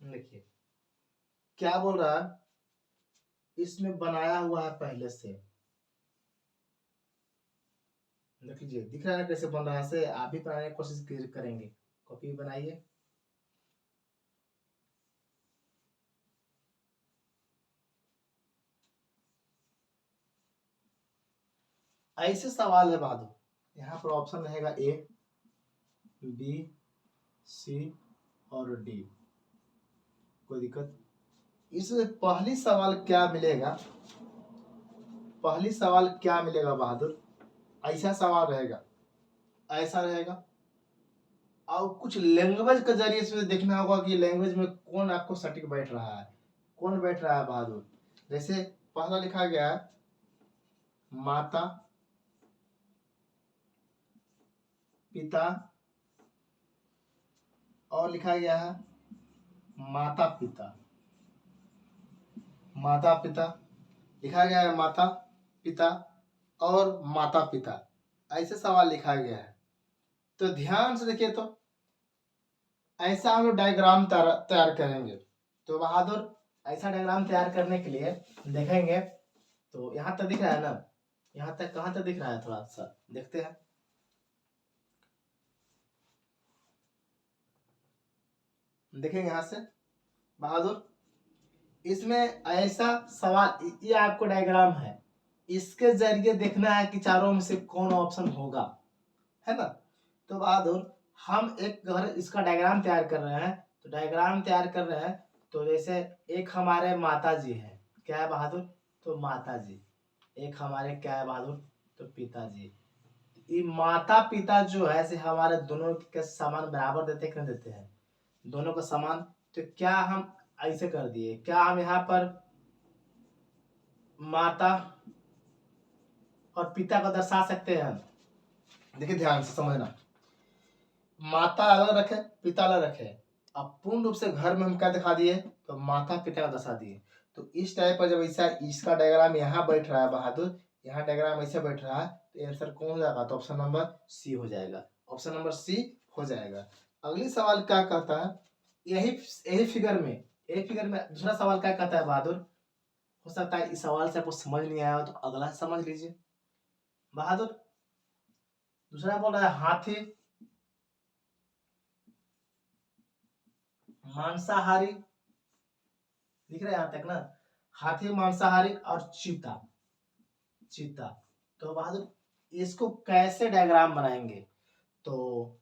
[SPEAKER 1] देखिए क्या बोल रहा है, इसमें बनाया हुआ है पहले से। देख लीजिए, दिख रहा है ना कैसे बन रहा है, से आप भी बनाने की कोशिश करेंगे। कॉपी बनाइए। ऐसे सवाल है बहादुर, यहाँ पर ऑप्शन रहेगा ए, बी, सी और डी। कोई दिक्कत? इसमें पहली सवाल क्या मिलेगा, पहली सवाल क्या मिलेगा बहादुर, ऐसा सवाल रहेगा, ऐसा रहेगा। और कुछ लैंग्वेज के जरिए से देखना होगा कि लैंग्वेज में कौन आपको सटीक बैठ रहा है, कौन बैठ रहा है बहादुर। जैसे पहला लिखा गया है माता, पिता, और लिखा गया है माता पिता। माता पिता लिखा गया है, माता पिता और माता पिता, ऐसे सवाल लिखा गया है। तो ध्यान से देखिए, तो ऐसा हम लोग डायग्राम तैयार करेंगे। तो बहादुर, ऐसा डायग्राम तैयार करने के लिए देखेंगे, तो यहाँ तक दिख रहा है ना, यहाँ तक कहाँ तक दिख रहा है, थोड़ा सा देखते हैं। देखेंगे यहाँ से बहादुर, इसमें ऐसा सवाल, ये आपको डायग्राम है, इसके जरिए देखना है कि चारों में से कौन ऑप्शन होगा, है ना। तो बहादुर, हम एक घर इसका डायग्राम तैयार कर रहे हैं। तो डायग्राम तैयार कर रहे हैं, तो जैसे एक हमारे माता जी है, क्या है बहादुर, तो माता जी। एक हमारे क्या है बहादुर, तो पिताजी। ये माता पिता जो है से हमारे दोनों के समान बराबर देते हैं कि नहीं देते हैं, दोनों को समान। तो क्या हम ऐसे कर दिए, क्या हम यहाँ पर माता और पिता को दर्शा सकते हैं। देखिए ध्यान से समझना, माता अलग रखे, पिता अलग रखे। अब पूर्ण रूप से घर में हम क्या दिखा दिए, तो माता पिता को दर्शा दिए। तो इस टाइप पर जब ऐसा इसका डायग्राम यहाँ बैठ रहा है बहादुर, यहाँ डायग्राम ऐसे बैठ रहा है, तो आंसर कौन हो जाएगा, तो ऑप्शन नंबर सी हो जाएगा। ऑप्शन नंबर सी हो जाएगा। अगली सवाल क्या कहता है, यही यही फिगर में, दूसरा सवाल क्या कहता है बहादुर, हो सकता है इस सवाल से आपको समझ नहीं आया हो, तो अगला समझ लीजिए बहादुर। दूसरा बोल रहा है हाथी मांसाहारी, दिख रहा है यहां तक ना, हाथी मांसाहारी और चीता। चीता, तो बहादुर इसको कैसे डायग्राम बनाएंगे, तो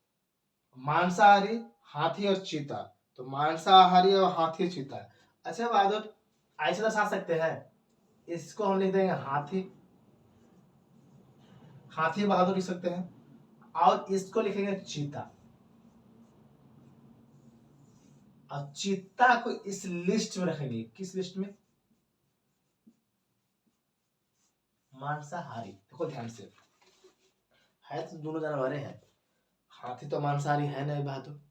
[SPEAKER 1] मांसाहारी, हाथी और चीता, तो मांसाहारी और हाथी चीता। अच्छा बहादुर, ऐसे दर्शा सकते हैं, इसको हम लिख देंगे हाथी, हाथी बहादुर लिख सकते हैं, और इसको लिखेंगे चीता। और चीता को इस लिस्ट में रखेंगे, किस लिस्ट में, मांसाहारी। देखो ध्यान से, है तो दोनों जानवर हैं, हाथी तो मांसाहारी है नहीं बहादुर।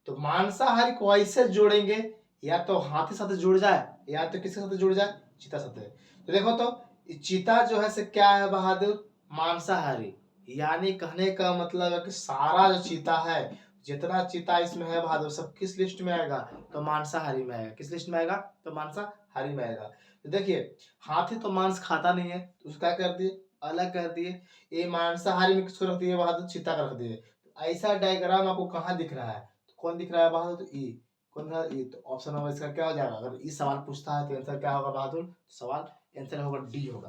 [SPEAKER 1] तो मांसाहारी को ऐसे जोड़ेंगे, या तो हाथी साथ जुड़ जाए, या तो किसके साथ जुड़ जाए, चीता साथ। तो देखो तो चीता जो है से क्या है बहादुर, मांसाहारी। यानी कहने का मतलब है कि सारा जो चीता है, जितना चीता इसमें है बहादुर, सब किस लिस्ट में आएगा, तो मांसाहारी में आएगा। किस लिस्ट में आएगा, तो मांसाहारी में आएगा। तो देखिए, हाथी तो मांस खाता नहीं है, तो उसका कर दिए, अलग कर दिए। ये मांसाहारी में किसको रख दिए बहादुर, चीता का रख दिए। तो ऐसा डायग्राम आपको कहाँ दिख रहा है, तो कौन दिख रहा है बहादुर, तो ई। कौन था ई, तो ऑप्शन नंबर इसका क्या हो जाएगा, अगर इस सवाल पूछता है तो आंसर क्या होगा बहादुर, सवाल आंसर होगा डी होगा।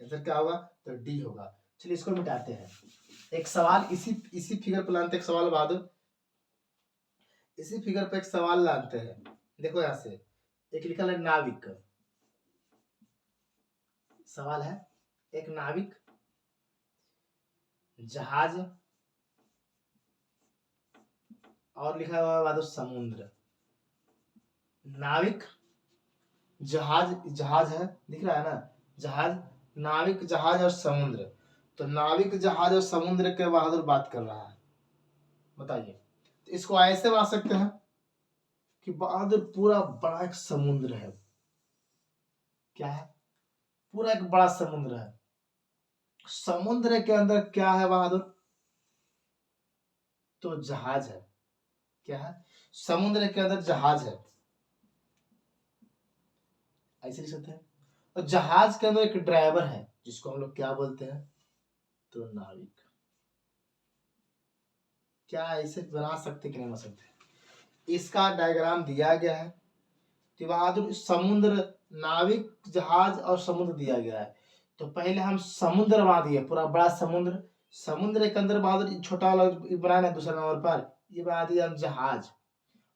[SPEAKER 1] आंसर क्या होगा, तो डी होगा। चलिए इसको मिटाते हैं। एक सवाल इसी इसी फिगर पर लाते, एक सवाल बहादुर, इसी फिगर पे एक सवाल लाते हैं। देखो यहाँ से एक लिखा है नाविक, सवाल है, एक नाविक जहाज, और लिखा हुआ है बहादुर समुद्र। नाविक जहाज, जहाज है, दिख रहा है ना, जहाज, नाविक जहाज और समुद्र। तो नाविक जहाज और समुद्र के बहादुर बात कर रहा है, बताइए। तो इसको ऐसे बना सकते हैं कि बहादुर पूरा बड़ा एक समुद्र है, क्या है, पूरा एक बड़ा समुद्र है। समुद्र के अंदर क्या है बहादुर, तो जहाज है। क्या है, समुद्र के अंदर जहाज है, ऐसे लिख सकते हैं। और जहाज के अंदर एक ड्राइवर है, जिसको हम लोग क्या बोलते हैं, तो नाविक। क्या ऐसे बना सकते कि नहीं बना सकते, इसका डायग्राम दिया गया है। तो बहादुर समुद्र, नाविक, जहाज और समुद्र दिया गया है। तो पहले हम समुद्र बना दिए, पूरा बड़ा समुद्र। समुद्र के अंदर बहादुर छोटा वाला बनाया ना दूसरा नंबर पर, ये बना दिया हम जहाज।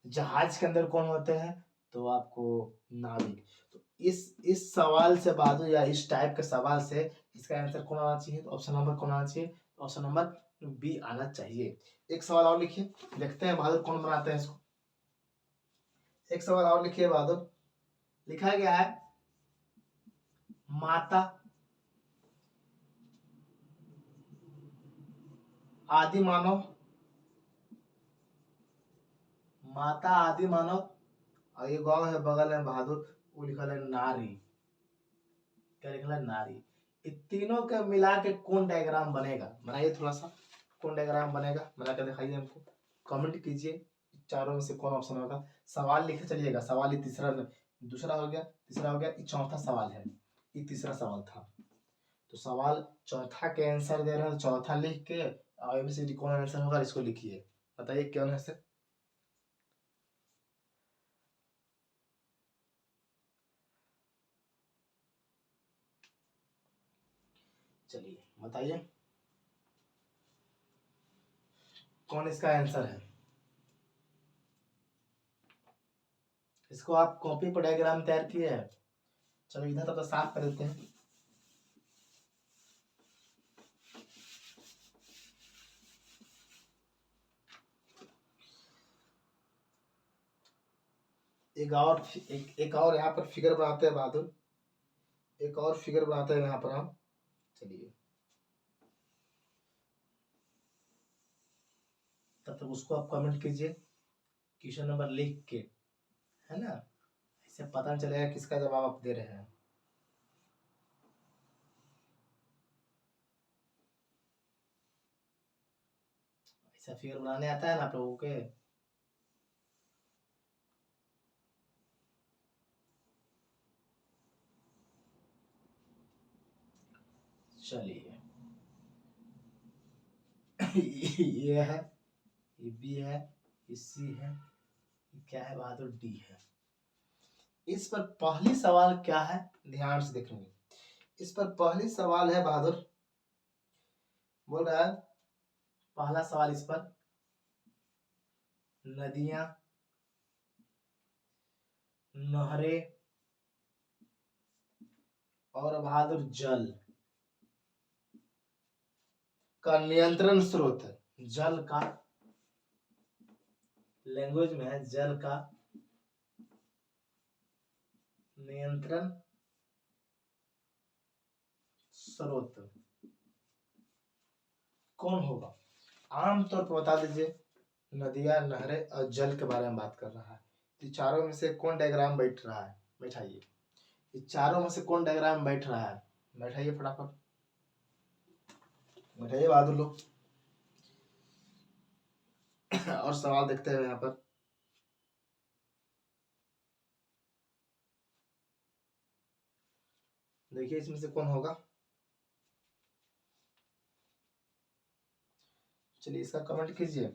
[SPEAKER 1] जहाज के अंदर कौन होते हैं, तो आपको नाविक। तो इस सवाल से बहादुर, या इस टाइप के सवाल से इसका आंसर कौन आना चाहिए, तो ऑप्शन नंबर कौन आना चाहिए, ऑप्शन नंबर बी आना चाहिए। एक सवाल और लिखिए, देखते हैं बहादुर कौन बनाते हैं इसको। एक सवाल और लिखिए बहादुर, लिखा गया है माता आदि मानव, माता आदि मानव, और ये गाँव है बगल में बहादुर, वो लिखल है नारी। क्या लिखल है? नारी। ये तीनों के मिला के कौन डायग्राम बनेगा? बनाइए थोड़ा सा, कौन डायग्राम बनेगा बना के दिखाइए हमको, कमेंट कीजिए। चारों में से कौन ऑप्शन होगा? सवाल लिखे चलिएगा। सवाल ये तीसरा, दूसरा हो गया, तीसरा हो गया, ये चौथा सवाल है, ये तीसरा सवाल था। तो सवाल चौथा के आंसर दे रहे हैं तो चौथा लिख के, और एबीसीडी कौन आंसर होगा इसको लिखिए, बताइए कौन है से। चलिए बताइए कौन इसका आंसर है। इसको आप कॉपी पर डायग्राम तैयार किए हैं? चलो इधर तो साफ कर देते हैं। एक और यहाँ पर फिगर बनाते हैं बहादुर, एक और फिगर बनाते हैं यहाँ पर हम। चलिए तब तक उसको आप कमेंट कीजिए क्वेश्चन नंबर लिख के, है ना, इससे पता नहीं चलेगा किसका जवाब आप दे रहे हैं। ऐसा फिगर बनाने आता है ना आप लोगों के? चलिए ये है, ये बी है, ये सी है, ये क्या है बहादुर? डी है। इस पर पहली सवाल क्या है, ध्यान से देखेंगे। इस पर पहली सवाल है बहादुर, बोल रहा है पहला सवाल इस पर, नदियां, नहरें और बहादुर जल का नियंत्रण स्रोत है। जल का, लैंग्वेज में है, जल का नियंत्रण स्रोत कौन होगा? आमतौर पर बता दीजिए। नदियां, नहरें और जल के बारे में बात कर रहा है। ये चारों में से कौन डायग्राम बैठ रहा है? बैठाइए। ये चारों में से कौन डायग्राम बैठ रहा है? बैठाइए फटाफट, बैठाइए बहादुर लोग। और सवाल देखते हैं यहाँ पर। देखिए इसमें से कौन होगा। चलिए इसका कमेंट कीजिए।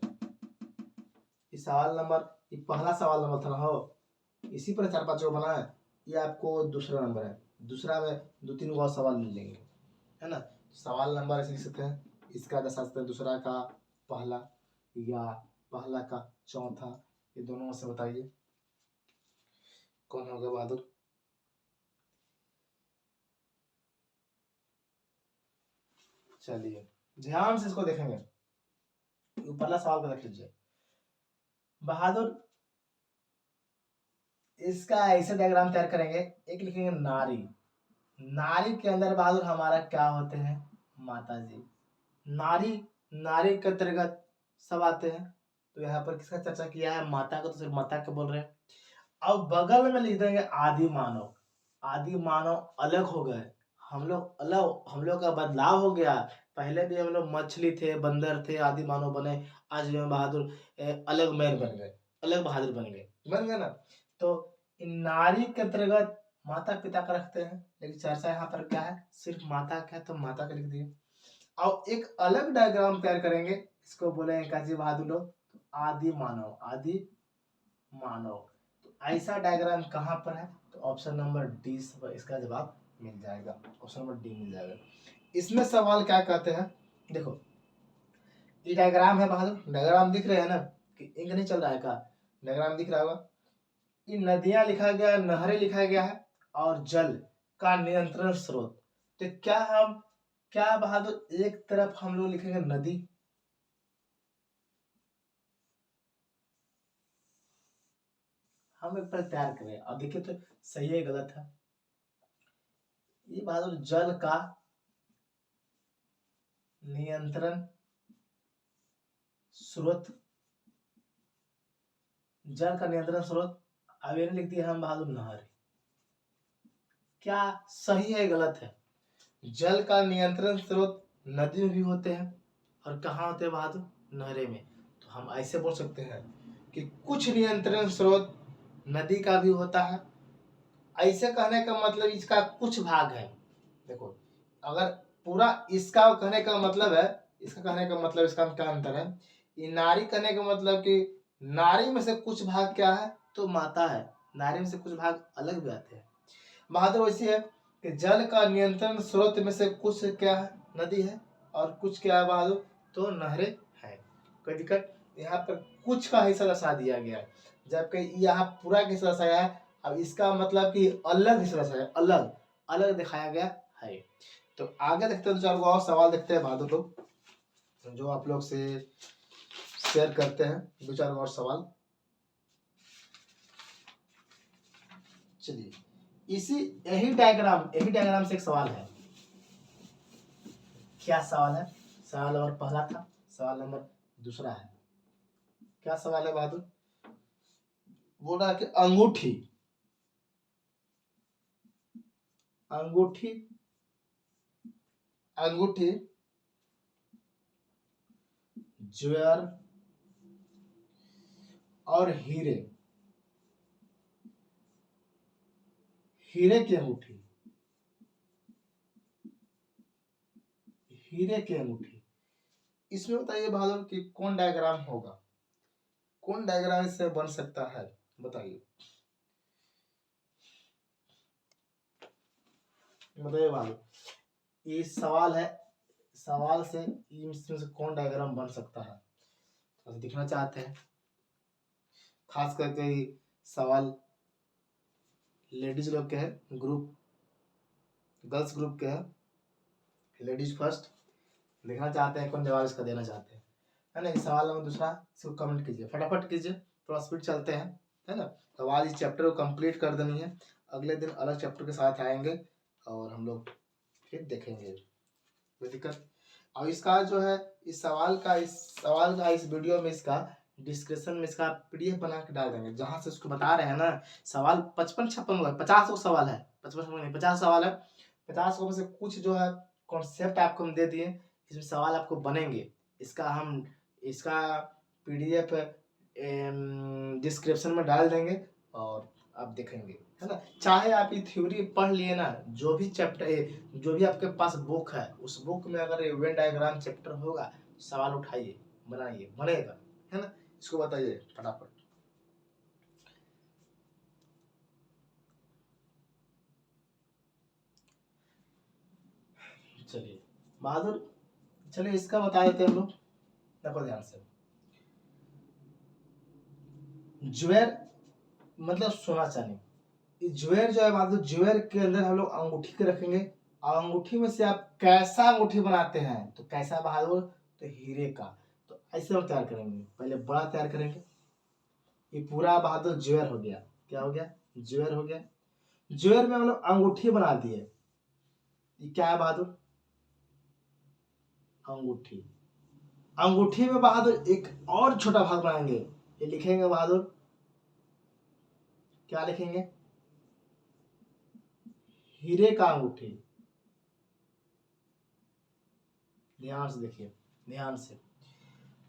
[SPEAKER 1] ये सवाल नंबर, ये पहला सवाल नंबर था ना हो, इसी पर 4-5 को बना है। ये आपको दूसरा नंबर है, दूसरा में 2-3 और सवाल मिल लेंगे, है ना। सवाल नंबर ऐसे लिख सकते हैं, इसका दस सकते हैं, दूसरा का पहला, या पहला का चौथा, ये दोनों में से बताइए कौन होगा बहादुर। चलिए ध्यान से इसको देखेंगे, पहला सवाल को देख लीजिए बहादुर। इसका ऐसे डायग्राम तैयार करेंगे, एक लिखेंगे नारी, नारी के अंदर बहादुर हमारा क्या होते हैं? माता जी। नारी, नारी के अंतर्गत सब आते हैं। तो यहाँ पर किसका चर्चा किया है? माता का, तो सिर्फ माता के बोल रहे हैं। अब बगल में लिख देंगे आदि मानव। आदि मानव अलग हो गए, हम लोग अलग, हम लोग का बदलाव हो गया। पहले भी हम लोग मछली थे, बंदर थे, आदि मानव बने। आज भी हम बहादुर अलग मैन बन गए, अलग बहादुर बन गए ना। तो इन नारी के अंतर्गत माता पिता का रखते हैं, लेकिन चर्चा यहाँ पर क्या है? सिर्फ माता का है, तो माता का लिख दिए। अब एक अलग डायग्राम तैयार करेंगे, इसको बोलेंगे काजी बहादुर लोग, तो आदि मानव, आदि मानव। तो ऐसा डायग्राम कहाँ पर है? तो ऑप्शन नंबर डी इसका जवाब मिल जाएगा, ऑप्शन नंबर डी मिल जाएगा। इसमें सवाल क्या कहते हैं, देखो ये डायग्राम है बहादुर, डायग्राम दिख रहे हैं ना, कि इंक नहीं चल रहा है का? डायग्राम दिख रहा होगा। ये नदियां लिखा गया, नहरें लिखा गया है, और जल का नियंत्रण स्रोत। तो क्या हम, क्या बहादुर एक तरफ हम लोग लिखेंगे नदी, हम एक पर तैयार करें और देखिए तो सही है गलत है। ये बहादुर जल का नियंत्रण स्रोत, जल का नियंत्रण स्रोत, अब ये लिख दिया हम बहादुर नहर। क्या सही है गलत है? जल का नियंत्रण स्रोत नदी में भी होते हैं और कहाँ होते हैं बहादुर? नहरे में। तो हम ऐसे बोल सकते हैं कि कुछ नियंत्रण स्रोत नदी का भी होता है। ऐसे कहने का मतलब इसका कुछ भाग है। देखो, अगर पूरा इसका कहने का मतलब है, इसका कहने का मतलब इसका क्या अंतर है? ये नारी कहने का मतलब कि नारी में से कुछ भाग क्या है? तो माता है। नारी में से कुछ भाग अलग भी आते हैं। बहादुर वैसी है कि जल का नियंत्रण स्रोत में से कुछ क्या है? नदी है, और कुछ क्या है बहादुर? तो नहरें हैं। कोई दिक्कत? यहाँ पर कुछ का हिस्सा दर्शा दिया गया है, जबकि यहाँ पूरा का हिस्सा दर्शाया है। अब इसका मतलब कि अलग हिस्सा दर्शाया, अलग अलग दिखाया गया है। तो आगे देखते हैं, दो चार गो और सवाल देखते हैं बहादुर लोग, जो आप लोग से शेयर करते हैं। दो चार और सवाल, चलिए इसी यही डायग्राम से एक सवाल है। क्या सवाल है? सवाल नंबर पहला था, सवाल नंबर दूसरा है। क्या सवाल है बहादुर? बोल रहा है कि अंगूठी अंगूठी अंगूठी ज्वेलर और हीरे हीरे की अंगूठी हीरे की अंगूठी इसमें बताइए बहादुर कि कौन डायग्राम होगा? कौन डायग्राम इससे बन सकता है? बताइए बताइए बहादुर। ये सवाल है, सवाल से इसमें से कौन डायग्राम बन सकता है? तो दिखना चाहते हैं। खास करके ये सवाल लेडीज लोग के हैं, ग्रुप गर्ल्स ग्रुप के हैं, लेडीज फर्स्ट। देखना चाहते हैं कौन जवाब इसका देना चाहते हैं, है ना। सवाल नंबर दूसरा, इसको कमेंट कीजिए, फटाफट कीजिए, थोड़ा स्पीड चलते हैं, है ना। तो आज इस चैप्टर को कंप्लीट कर देनी है, अगले दिन अलग चैप्टर के साथ आएंगे और हम लोग फिर देखेंगे। कोई दिक्कत? और इसका जो है इस सवाल का इस वीडियो में इसका डिस्क्रिप्शन में इसका पीडीएफ बना के डाल देंगे, जहां से उसको बता रहे हैं ना। सवाल 55-56 50 सवाल है, 55 नहीं 50 सवाल है। 50 में से कुछ जो है कॉन्सेप्ट आपको हम दे दिए, इसमें सवाल आपको बनेंगे। इसका पीडीएफ डिस्क्रिप्शन में डाल देंगे और आप देखेंगे, है ना। चाहे आप ये थ्योरी पढ़ लिए ना, जो भी चैप्टर जो भी आपके पास बुक है, उस बुक में अगर वेन डायग्राम चैप्टर होगा, सवाल उठाइए, बनाइए, बनेगा, है ना। इसको बताइए फटाफट। चलिए बहादुर, चलिए इसका बता देते हैं हम लोग। देखो ध्यान से, ज्वेर मतलब सोना चांदी। ज्वेर जो है बहादुर, ज्वेर के अंदर हम लोग अंगूठी के रखेंगे, और अंगूठी में से आप कैसा अंगूठी बनाते हैं? तो कैसा बहादुर? तो हीरे का। तो ऐसे हम तैयार करेंगे, पहले बड़ा तैयार करेंगे। ये पूरा बहादुर ज्वेर हो गया। क्या हो गया? ज्वेर हो गया। ज्वेर में हम लोग अंगूठी बना दिए। ये क्या है बहादुर? अंगूठी। अंगूठी में बहादुर एक और छोटा भाग बनाएंगे, ये लिखेंगे बहादुर, क्या लिखेंगे? हीरे का अंगूठी। ध्यान से देखिए, ध्यान से।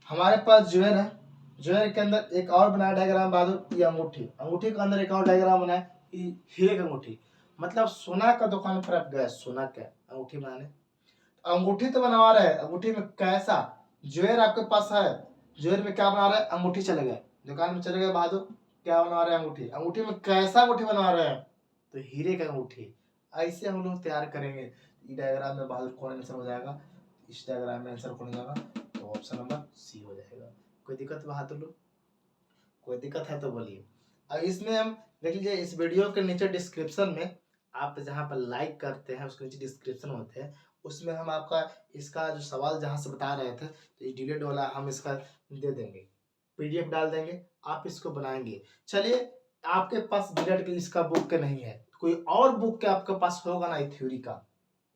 [SPEAKER 1] हमारे पास ज्वेल है, ज्वेल के अंदर एक और बनाया डायग्राम बहादुर, ये अंगूठी। अंगूठी के अंदर एक और डायग्राम बनाया, ये हीरे की अंगूठी। मतलब सोना का दुकान पर आप गए, सोना का अंगूठी बनाने, अंगूठी तो बनवा रहे हैं। अंगूठी में कैसा? ज्वेल आपके पास है, ज्वेल में क्या बना रहे हैं? अंगूठी। चले गए दुकान में, चले गए बहादुर, क्या बनवा रहे हैं? अंगूठी। अंगूठी में कैसा अंगूठी बनवा रहे हैं? तो हीरे का अंगूठी। ऐसे हम लोग तैयार करेंगे। इस डायग्राम में बहादुर कौन आंसर हो जाएगा? इस डायग्राम में आंसर कौन जाएगा? तो ऑप्शन नंबर सी हो जाएगा। कोई दिक्कत बहादुर लोग? कोई दिक्कत है तो बोलिए। अब इसमें हम देख लीजिए, इस वीडियो के नीचे डिस्क्रिप्शन में आप जहाँ पर लाइक करते हैं उसके नीचे डिस्क्रिप्शन होते हैं, उसमें हम आपका इसका जो सवाल जहाँ से बता रहे थे, तो ये डिलीट वाला हम इसका दे देंगे, पीडीएफ डाल देंगे, आप इसको बनाएंगे। चलिए, आपके पास डिलीट की इसका बुक के नहीं है, कोई और बुक के आपके पास होगा ना, थ्योरी का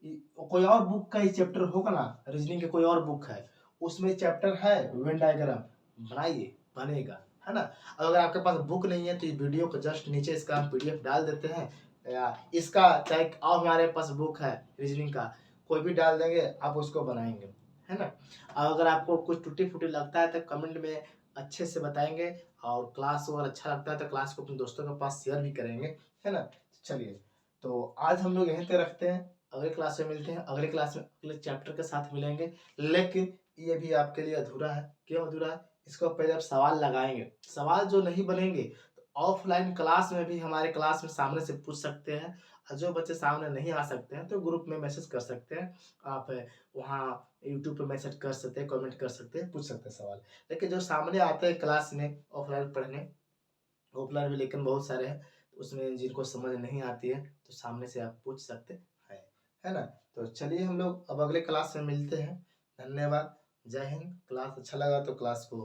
[SPEAKER 1] कोई और बुक का ही चैप्टर होगा ना, रीजनिंग के कोई और बुक है, उसमें चैप्टर है वेन डायग्राम, बनाइए, बनेगा, है ना। अगर आपके पास बुक नहीं है तो ये वीडियो को जस्ट नीचे इसका हम पीडीएफ डाल देते हैं, या इसका चाहे और हमारे पास बुक है रीजनिंग का, कोई भी डाल देंगे, आप उसको बनाएंगे, है ना। और अगर आपको कुछ टूटी फूटी लगता है तो कमेंट में अच्छे से बताएंगे, और क्लास अगर अच्छा लगता है तो क्लास को अपने दोस्तों के पास शेयर भी करेंगे, है ना। चलिए, तो आज हम लोग यहीं तक रखते हैं, अगले क्लास में मिलते हैं, अगले क्लास में अगले चैप्टर के साथ मिलेंगे। लेकिन ये भी आपके लिए अधूरा है। क्यों अधूरा है? इसको पहले आप सवाल लगाएंगे, सवाल जो नहीं बनेंगे तो ऑफलाइन क्लास में भी हमारे क्लास में सामने से पूछ सकते हैं, और जो बच्चे सामने नहीं आ सकते हैं तो ग्रुप में मैसेज कर सकते हैं, आप वहाँ यूट्यूब पे मैसेज कर सकते हैं, कमेंट कर सकते हैं, पूछ सकते हैं सवाल। लेकिन जो सामने आते हैं क्लास में ऑफलाइन पढ़ने, ऑफलाइन भी लेकिन बहुत सारे हैं, तो उसमें जिनको समझ नहीं आती है तो सामने से आप पूछ सकते हैं, है ना। तो चलिए हम लोग अब अगले क्लास में मिलते हैं। धन्यवाद। जय हिंद। क्लास अच्छा लगा तो क्लास को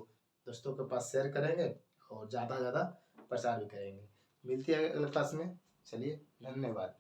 [SPEAKER 1] दोस्तों के पास शेयर करेंगे, और ज़्यादा से ज़्यादा प्रचार भी करेंगे। मिलती है अगले क्लास में। चलिए, धन्यवाद।